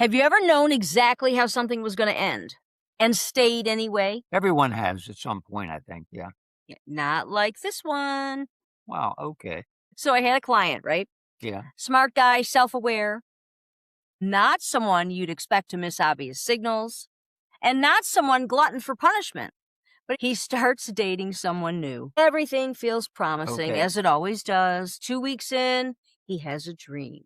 Have you ever known exactly how something was going to end and stayed anyway? Everyone has at some point, I think. Yeah. Yeah, not like this one. Wow. Okay. So I had a client, right? Yeah. Smart guy, self-aware, not someone you'd expect to miss obvious signals, and not someone glutton for punishment. But he starts dating someone new. Everything feels promising, Okay. as it always does. 2 weeks in, he has a dream.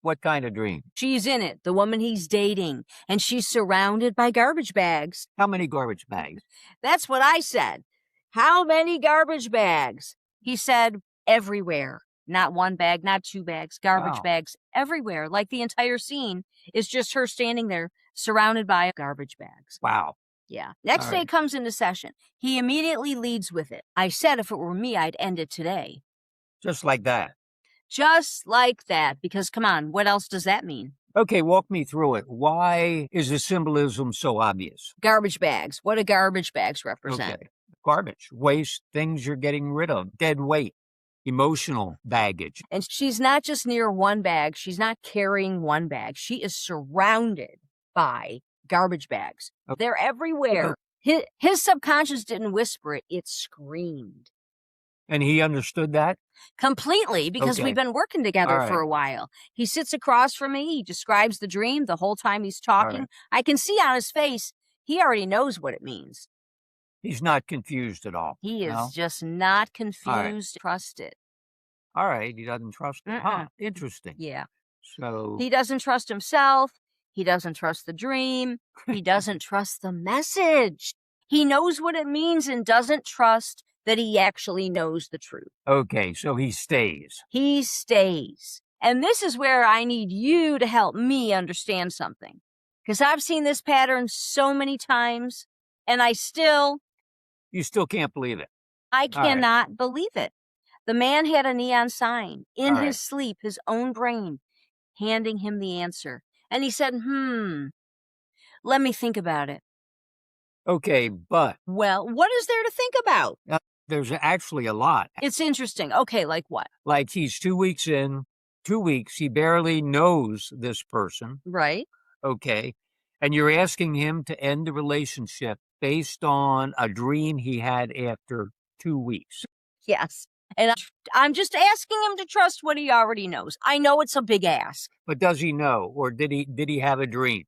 What kind of dream? She's in it, the woman he's dating, and she's surrounded by garbage bags. How many garbage bags? That's what I said. How many garbage bags? He said, everywhere. Not one bag, not two bags, garbage Wow. bags everywhere. Like the entire scene is just her standing there surrounded by garbage bags. Wow. Yeah. Next All day right. comes into session. He immediately leads with it. I said if it were me, I'd end it today. Just like that. Just like that. Because come on, what else does that mean? Okay, walk me through it. Why is the symbolism so obvious? Garbage bags. What do garbage bags represent? Okay. Garbage, waste, things you're getting rid of, dead weight, emotional baggage. And she's not just near one bag. She's not carrying one bag. She is surrounded by garbage bags. Okay. They're everywhere. His subconscious didn't whisper it. It screamed. And he understood that? Completely, because Okay. we've been working together All for right. a while. He sits across from me. He describes the dream the whole time he's talking. right. I can see on his face, he already knows what it means. He's not confused at all. He is No? just not confused. Trust it. All right. He doesn't trust it. Huh. Mm-mm. Interesting. Yeah. So, He doesn't trust himself. He doesn't trust the dream. He doesn't trust the message. He knows what it means and doesn't trust that he actually knows the truth. okay. So he stays. He stays. And this is where I need you to help me understand something. Because I've seen this pattern so many times, and You still can't believe it. I right. cannot believe it. The man had a neon sign in All his right. sleep, his own brain, handing him the answer. And he said, let me think about it. Okay. But Well, what is there to think about? there's actually a lot. It's interesting. Okay, like what? Like he's 2 weeks in, 2 weeks. He barely knows this person. Right? Okay. And you're asking him to end the relationship based on a dream he had after 2 weeks. Yes. And I'm just asking him to trust what he already knows. I know it's a big ask. But does he know, or did he have a dream?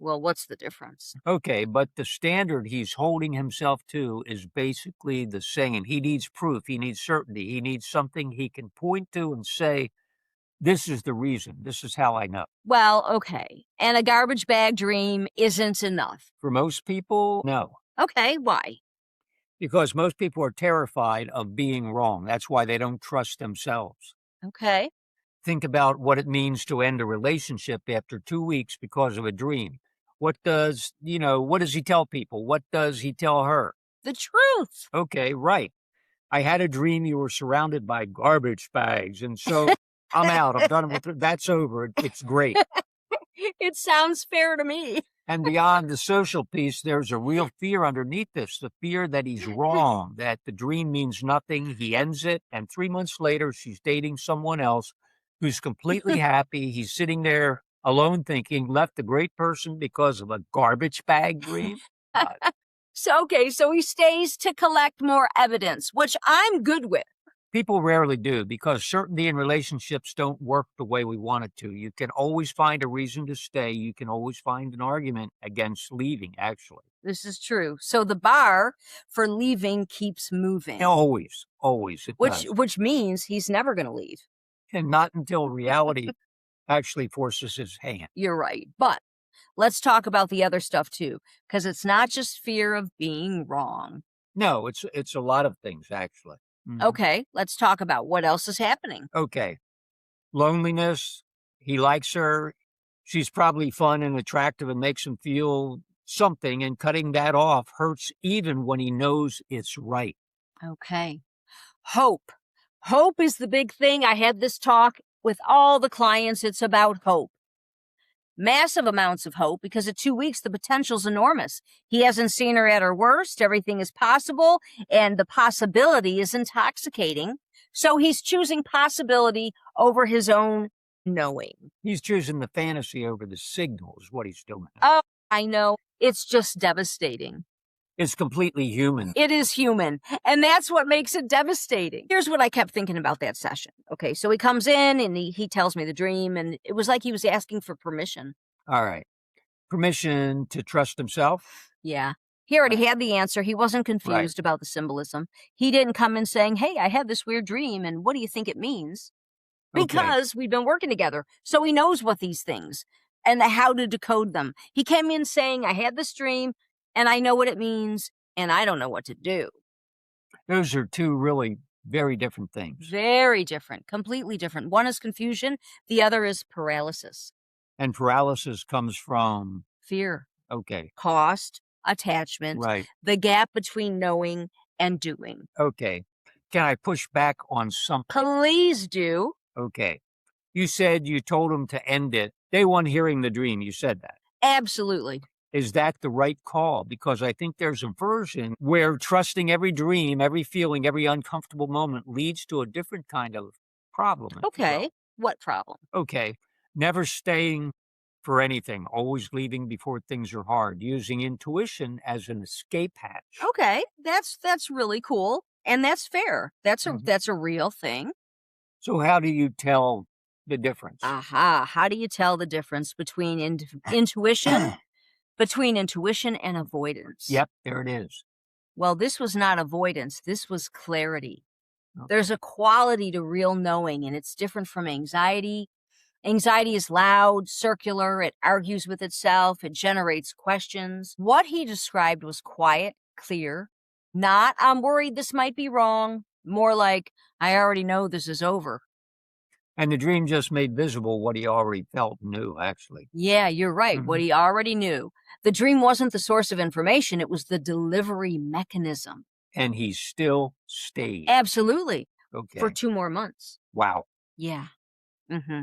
Well, what's the difference? Okay, but the standard he's holding himself to is basically the same. He needs proof. He needs certainty. He needs something he can point to and say, this is the reason. This is how I know. Well, okay. And a garbage bag dream isn't enough. For most people, no. Okay, why? Because most people are terrified of being wrong. That's why they don't trust themselves. Okay. Think about what it means to end a relationship after 2 weeks because of a dream. What does he tell people? What does he tell her? The truth. Okay, right. I had a dream you were surrounded by garbage bags, and so I'm out. I'm done with it. That's over. It's great. It sounds fair to me. And beyond the social piece, there's a real fear underneath this, the fear that he's wrong, that the dream means nothing. He ends it, and 3 months later, she's dating someone else who's completely happy. He's sitting there alone thinking, left a great person because of a garbage bag dream. So he stays to collect more evidence, which I'm good with. People rarely do because certainty in relationships don't work the way we want it to. You can always find a reason to stay. You can always find an argument against leaving, actually. This is true. So the bar for leaving keeps moving. Always it does. Which means he's never going to leave. And not until reality actually forces his hand. You're right. But let's talk about the other stuff too, because it's not just fear of being wrong. No, it's a lot of things, actually. Mhm. Okay, let's talk about what else is happening. Okay. Loneliness. He likes her. She's probably fun and attractive and makes him feel something, and cutting that off hurts even when he knows it's right. Okay. Hope. Hope is the big thing. I had this talk with all the clients. It's about hope. Massive amounts of hope, because at 2 weeks, the potential's enormous. He hasn't seen her at her worst. Everything is possible, and the possibility is intoxicating. So he's choosing possibility over his own knowing. He's choosing the fantasy over the signal is what he's doing. Oh, I know. It's just devastating. It's completely human. It is human. And that's what makes it devastating. Here's what I kept thinking about that session. Okay, so he comes in and he tells me the dream, and it was like he was asking for permission. All right. Permission to trust himself? Yeah. He already had the answer. He wasn't confused about the symbolism. He didn't come in saying, hey, I had this weird dream, and what do you think it means? Because we've been working together. So he knows what these things and how to decode them. He came in saying, I had this dream, and I know what it means, and I don't know what to do. Those are two really very different things. Very different, completely different. One is confusion. The other is paralysis. And paralysis comes from? Fear. Okay. Cost, attachment. Right. The gap between knowing and doing. Okay. Can I push back on something? Please do. Okay. You said you told him to end it. Day one hearing the dream, you said that. Absolutely. Is that the right call? Because I think there's a version where trusting every dream, every feeling, every uncomfortable moment leads to a different kind of problem. Okay. What problem? Okay. Never staying for anything, always leaving before things are hard, using intuition as an escape hatch. Okay. That's really cool. And that's fair. That's a real thing. So how do you tell the difference? Aha. How do you tell the difference between intuition and avoidance? Yep, there it is. Well, this was not avoidance. This was clarity. Okay. There's a quality to real knowing, and it's different from anxiety. Anxiety is loud, circular. It argues with itself. It generates questions. What he described was quiet, clear, not, I'm worried this might be wrong. More like, I already know this is over. And the dream just made visible what he already felt and knew, actually. Yeah, you're right. What he already knew. The dream wasn't the source of information. It was the delivery mechanism. And he still stayed. Absolutely. Okay. For 2 more months. Wow. Yeah. Mm-hmm.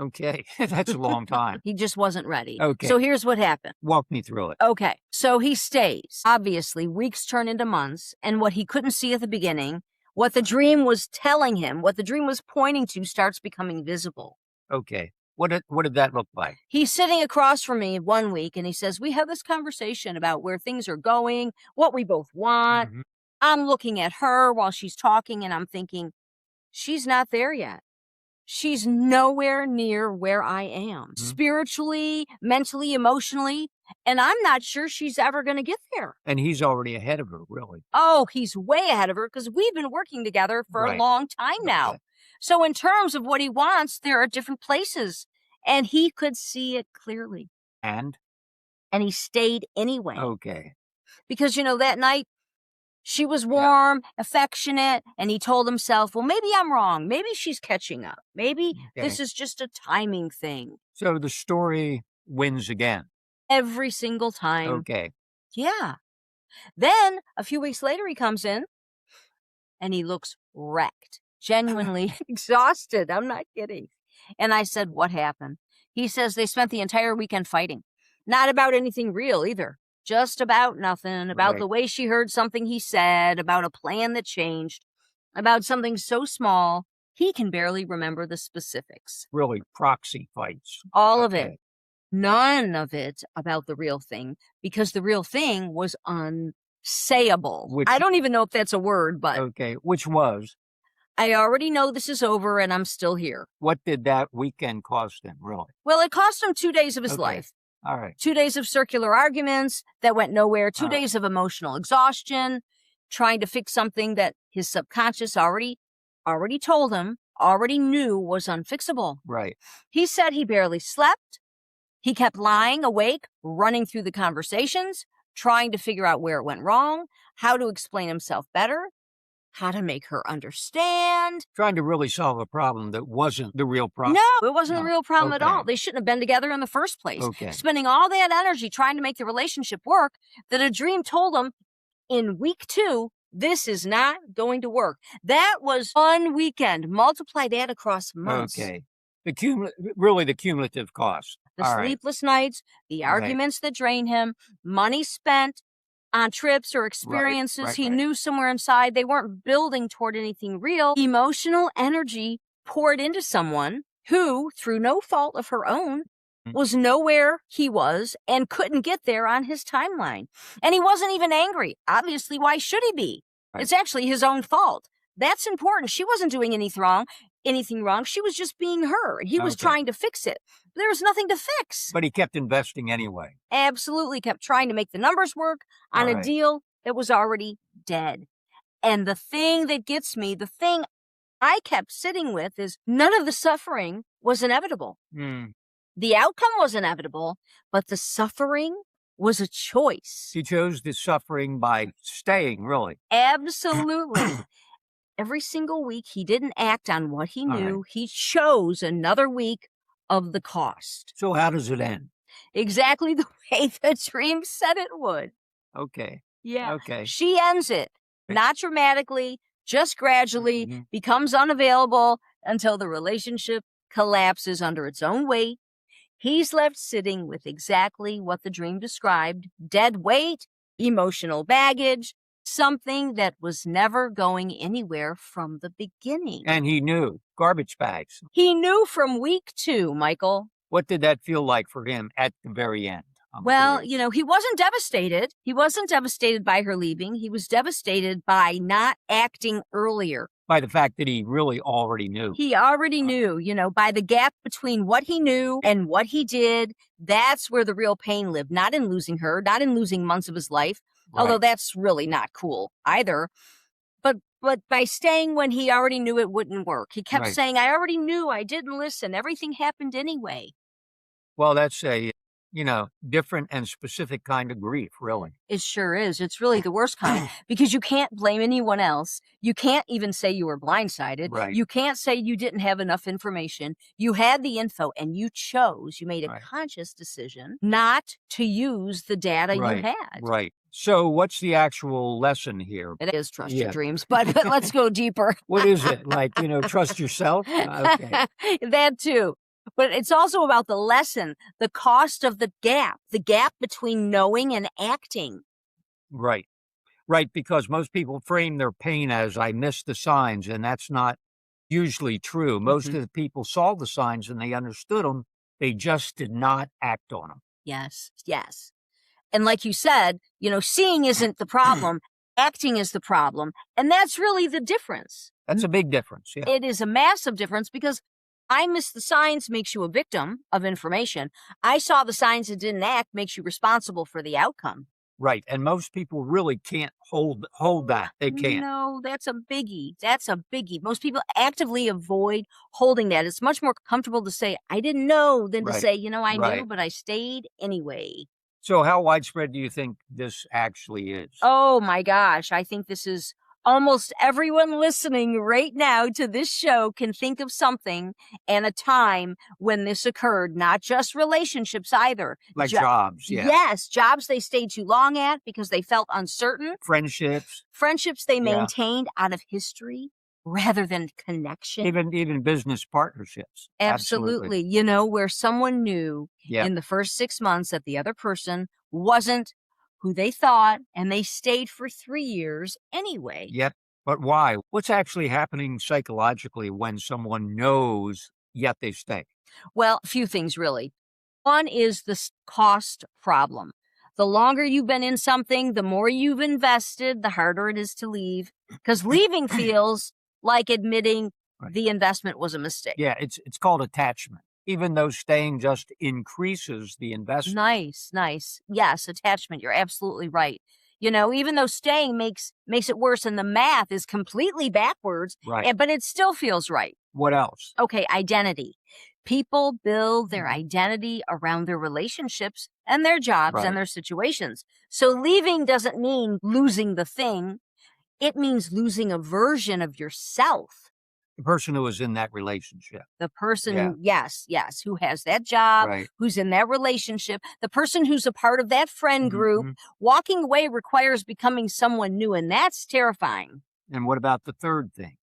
Okay. That's a long time. He just wasn't ready. Okay. So here's what happened. Walk me through it. Okay. So he stays. Obviously, weeks turn into months, and what he couldn't see at the beginning, what the dream was telling him, what the dream was pointing to, starts becoming visible. Okay. What did that look like? He's sitting across from me 1 week, and he says, we have this conversation about where things are going, what we both want. I'm looking at her while she's talking, and I'm thinking, she's not there yet. She's nowhere near where I am, spiritually, mentally, emotionally, and I'm not sure she's ever going to get there. And he's already ahead of her, really. Oh, he's way ahead of her because we've been working together for a long time now. Okay. So in terms of what he wants, there are different places, and he could see it clearly. And he stayed anyway. Okay. Because, that night, she was warm, affectionate, and he told himself, well, maybe I'm wrong. Maybe she's catching up. Maybe this is just a timing thing. So the story wins again. Every single time. Okay. Yeah. Then, a few weeks later, he comes in, and he looks wrecked, genuinely exhausted. I'm not kidding. And I said, what happened? He says they spent the entire weekend fighting. Not about anything real either. Just about nothing, about the way she heard something he said, about a plan that changed, about something so small, he can barely remember the specifics. Really, proxy fights. All of it. None of it about the real thing, because the real thing was unsayable. I don't even know if that's a word, but... Okay, which was? I already know this is over and I'm still here. What did that weekend cost him, really? Well, it cost him 2 days of his life. All right. 2 days of circular arguments that went nowhere. 2 days of emotional exhaustion, trying to fix something that his subconscious already told him, already knew was unfixable. Right. He said he barely slept. He kept lying awake, running through the conversations, trying to figure out where it went wrong, how to explain himself better, how to make her understand. Trying to really solve a problem that wasn't the real problem. No, it wasn't a real problem at all. They shouldn't have been together in the first place. Spending all that energy trying to make the relationship work that a dream told him in week 2, this is not going to work. That was 1 weekend. Multiply that across months. Okay. The cumulative cost. The sleepless nights, the arguments that drain him, money spent on trips or experiences he knew somewhere inside they weren't building toward anything real. Emotional energy poured into someone who, through no fault of her own, was nowhere he was and couldn't get there on his timeline. And he wasn't even angry. Obviously, why should he be? Right. It's actually his own fault. That's important. She wasn't doing anything wrong. She was just being her. And he was trying to fix it. There was nothing to fix. But he kept investing anyway. Absolutely kept trying to make the numbers work on a deal that was already dead. And the thing that gets me, the thing I kept sitting with is none of the suffering was inevitable. The outcome was inevitable, but the suffering was a choice. He chose the suffering by staying, really. Absolutely. Every single week, he didn't act on what he knew. He chose another week of the cost. So how does it end? Exactly the way the dream said it would. Okay. Yeah. Okay. She ends it, not dramatically, just gradually, becomes unavailable until the relationship collapses under its own weight. He's left sitting with exactly what the dream described: dead weight, emotional baggage, something that was never going anywhere from the beginning. And he knew. Garbage bags. He knew from week 2, Michael. What did that feel like for him at the very end? Well, he wasn't devastated. He wasn't devastated by her leaving. He was devastated by not acting earlier. By the fact that he really already knew. He already knew, by the gap between what he knew and what he did. That's where the real pain lived, not in losing her, not in losing months of his life, although that's really not cool either. But by staying when he already knew it wouldn't work. He kept saying, I already knew, I didn't listen. Everything happened anyway. Well, that's a, different and specific kind of grief, really. It sure is. It's really the worst kind because you can't blame anyone else. You can't even say you were blindsided. Right. You can't say you didn't have enough information. You had the info and you made a conscious decision not to use the data you had. Right. So what's the actual lesson here? It is trust your dreams, but let's go deeper. What is it? Like, trust yourself? Okay. That too. But it's also about the lesson, the cost of the gap between knowing and acting. Right. Right, because most people frame their pain as I missed the signs, and that's not usually true. Most of the people saw the signs and they understood them. They just did not act on them. Yes. And like you said, seeing isn't the problem. Acting is the problem. And that's really the difference. That's a big difference. Yeah. It is a massive difference because I missed the signs makes you a victim of information. I saw the signs and didn't act makes you responsible for the outcome. Right. And most people really can't hold that. They can't. No, that's a biggie. Most people actively avoid holding that. It's much more comfortable to say, I didn't know than to say, I knew, but I stayed anyway. So how widespread do you think this actually is? Oh my gosh. I think this is almost everyone listening right now to this show can think of something and a time when this occurred, not just relationships either. Like jobs, yeah. Yes, jobs they stayed too long at because they felt uncertain. Friendships they maintained out of history rather than connection. Even business partnerships. Absolutely. Where someone knew in the first 6 months that the other person wasn't who they thought, and they stayed for 3 years anyway. Yep. But why? What's actually happening psychologically when someone knows, yet they stay? Well, a few things, really. One is the cost problem. The longer you've been in something, the more you've invested, the harder it is to leave. Because leaving feels like admitting the investment was a mistake. Yeah, it's called attachment. Even though staying just increases the investment. Nice. Yes, attachment. You're absolutely right. Even though staying makes it worse and the math is completely backwards, but it still feels right. What else? Okay, identity. People build their identity around their relationships and their jobs and their situations. So leaving doesn't mean losing the thing. It means losing a version of yourself. The person who is in that relationship. The person, yes, who has that job, who's in that relationship, the person who's a part of that friend group. Walking away requires becoming someone new, and that's terrifying. And what about the third thing?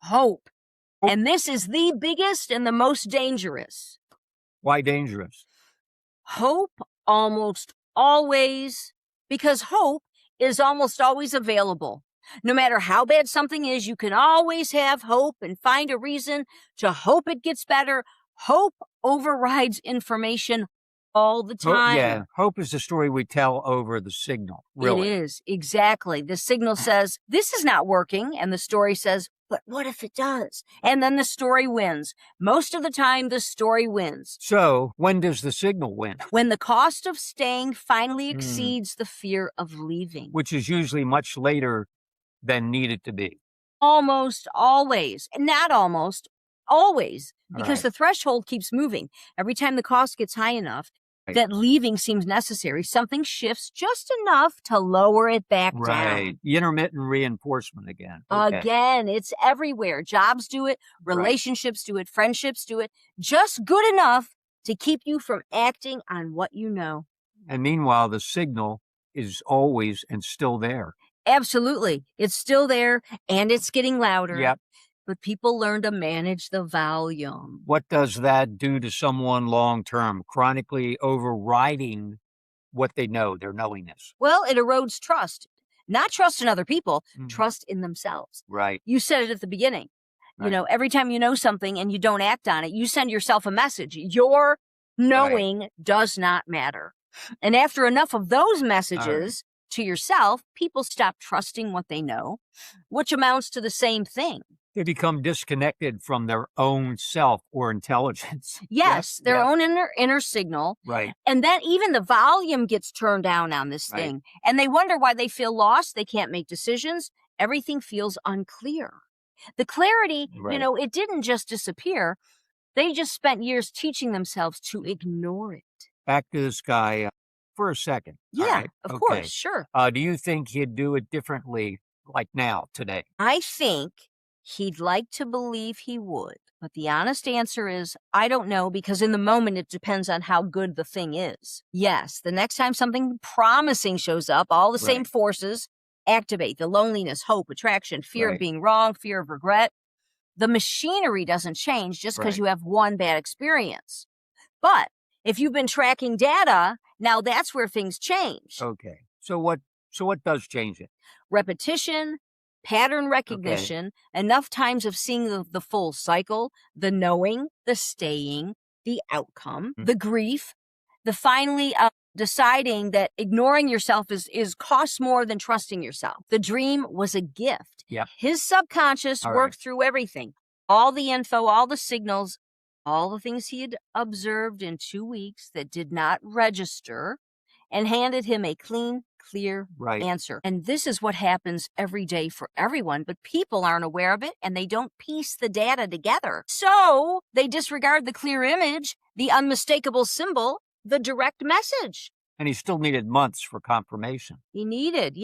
Hope. And this is the biggest and the most dangerous. Why dangerous? Hope almost always, because hope is almost always available. No matter how bad something is, you can always have hope and find a reason to hope it gets better. Hope overrides information all the time. Yeah, hope is the story we tell over the signal, really. It is, exactly. The signal says, this is not working, and the story says, but what if it does? And then the story wins. Most of the time, the story wins. So, when does the signal win? When the cost of staying finally exceeds the fear of leaving. Which is usually much later than needed to be. Almost always. Not almost, always. Because Right. the threshold keeps moving. Every time the cost gets high enough that leaving seems necessary, something shifts just enough to lower it back down. Right. The intermittent reinforcement again. Okay. Again, it's everywhere. Jobs do it, relationships do it, friendships do it. Just good enough to keep you from acting on what you know. And meanwhile, the signal is always and still there. Absolutely. It's still there and it's getting louder. Yep. But people learn to manage the volume. What does that do to someone long term? Chronically overriding what they know, their knowingness. Well, it erodes trust. Not trust in other people, trust in themselves. Right. You said it at the beginning. Right. You know, every time you know something and you don't act on it, you send yourself a message. Your knowing does not matter. And after enough of those messages to yourself, people stop trusting what they know, which amounts to the same thing. They become disconnected from their own self or intelligence. Yes, their own inner signal. Right. And then even the volume gets turned down on this thing. And they wonder why they feel lost. They can't make decisions. Everything feels unclear. The clarity, you know, it didn't just disappear. They just spent years teaching themselves to ignore it. Back to this guy for a second. Yeah, of course, sure. Do you think he'd do it differently like now, today? I think he'd like to believe he would. But the honest answer is, I don't know, because in the moment it depends on how good the thing is. Yes, the next time something promising shows up, all the same forces activate: the loneliness, hope, attraction, fear of being wrong, fear of regret. The machinery doesn't change just because you have one bad experience. But if you've been tracking data, now that's where things change. Okay. So what does change it? Repetition, pattern recognition, enough times of seeing the full cycle, the knowing, the staying, the outcome, the grief, the finally deciding that ignoring yourself is costs more than trusting yourself. The dream was a gift. Yeah. His subconscious worked through everything, all the info, all the signals, all the things he had observed in 2 weeks that did not register, and handed him a clean, clear answer. And this is what happens every day for everyone, but people aren't aware of it and they don't piece the data together. So they disregard the clear image, the unmistakable symbol, the direct message. And he still needed months for confirmation. He needed,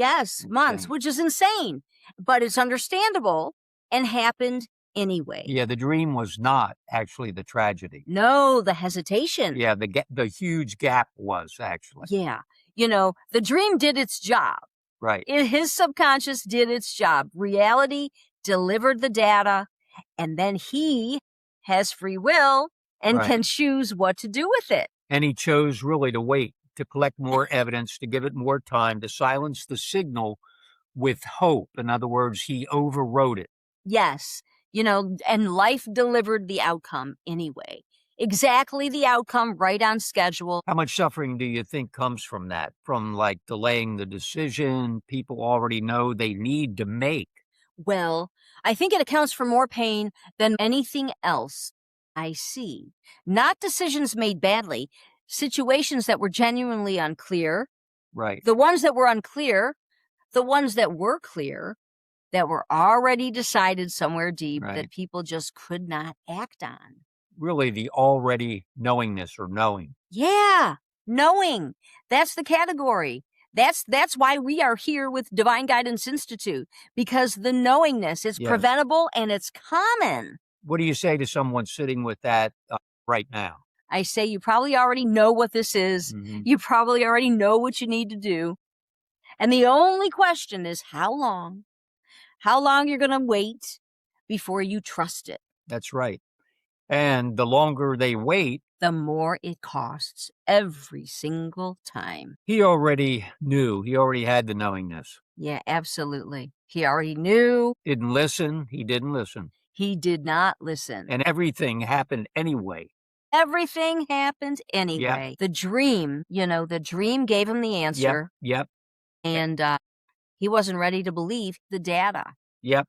months, which is insane, but it's understandable and happened anyway. Yeah, the dream was not actually the tragedy. No, the hesitation. Yeah, the huge gap was actually. Yeah. You know, the dream did its job. Right. His subconscious did its job. Reality delivered the data, and then he has free will and can choose what to do with it. And he chose really to wait, to collect more evidence, to give it more time, to silence the signal with hope. In other words, he overrode it. Yes. You know, and life delivered the outcome anyway. Exactly the outcome, right on schedule. How much suffering do you think comes from that? From like delaying the decision people already know they need to make? Well, I think it accounts for more pain than anything else I see. Not decisions made badly, situations that were genuinely unclear. Right. The ones that were unclear, the ones that were clear, that were already decided somewhere deep that people just could not act on. Really, the already knowingness or knowing. Yeah, knowing. That's the category. That's why we are here with Divine Guidance Institute, because the knowingness is preventable and it's common. What do you say to someone sitting with that right now? I say you probably already know what this is. You probably already know what you need to do. And the only question is how long? How long you're going to wait before you trust it. That's right. And the longer they wait, the more it costs every single time. He already knew. He already had the knowingness. Yeah, absolutely. He already knew. Didn't listen. He didn't listen. He did not listen. And everything happened anyway. Everything happened Yep. anyway. The dream, the dream gave him the Yep. answer, Yep. and he wasn't ready to believe the data. Yep.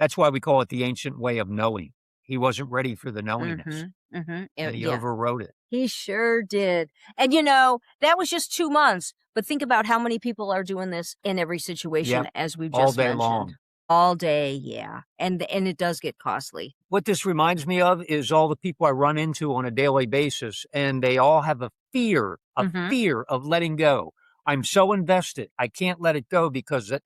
That's why we call it the ancient way of knowing. He wasn't ready for the knowingness, and he Yeah, overrode it. he sure did. And that was just 2 months. But think about how many people are doing this in every situation, Yep. as we've All just day mentioned. long. All day, yeah. And it does get costly. What this reminds me of is all the people I run into on a daily basis, and they all have a fear of letting go. I'm so invested, I can't let it go because at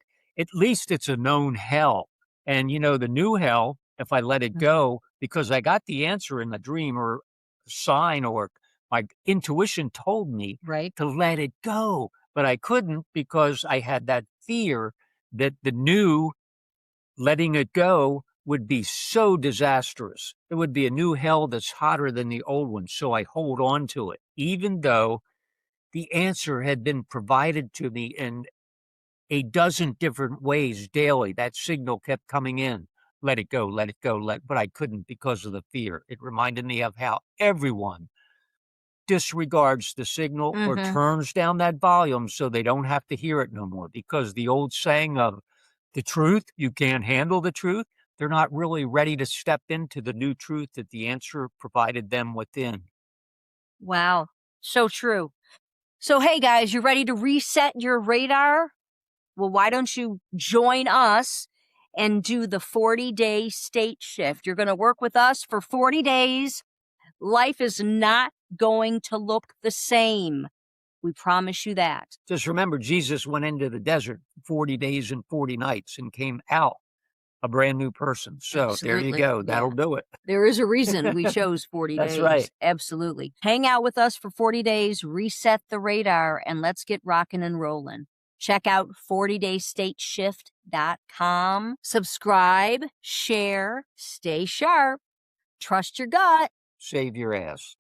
least it's a known hell. And the new hell, if I let it go, because I got the answer in the dream or sign, or my intuition told me Right. to let it go, but I couldn't because I had that fear that the new letting it go would be so disastrous. It would be a new hell that's hotter than the old one. So I hold on to it, even though the answer had been provided to me in a dozen different ways daily. That signal kept coming in. Let it go, let it go, but I couldn't because of the fear. It reminded me of how everyone disregards the signal or turns down that volume so they don't have to hear it no more, because the old saying of the truth, you can't handle the truth, they're not really ready to step into the new truth that the answer provided them within. Wow. So true. So, hey, guys, you ready to reset your radar? Well, why don't you join us and do the 40-day state shift? You're going to work with us for 40 days. Life is not going to look the same. We promise you that. Just remember, Jesus went into the desert 40 days and 40 nights and came out a brand new person. So there you Absolutely. go. That'll do it. There is a reason we chose 40 That's days. right. Absolutely. Hang out with us for 40 days, reset the radar, and let's get rocking and rolling. Check out 40daystateshift.com. Subscribe, share, stay sharp, trust your gut. Save your ass.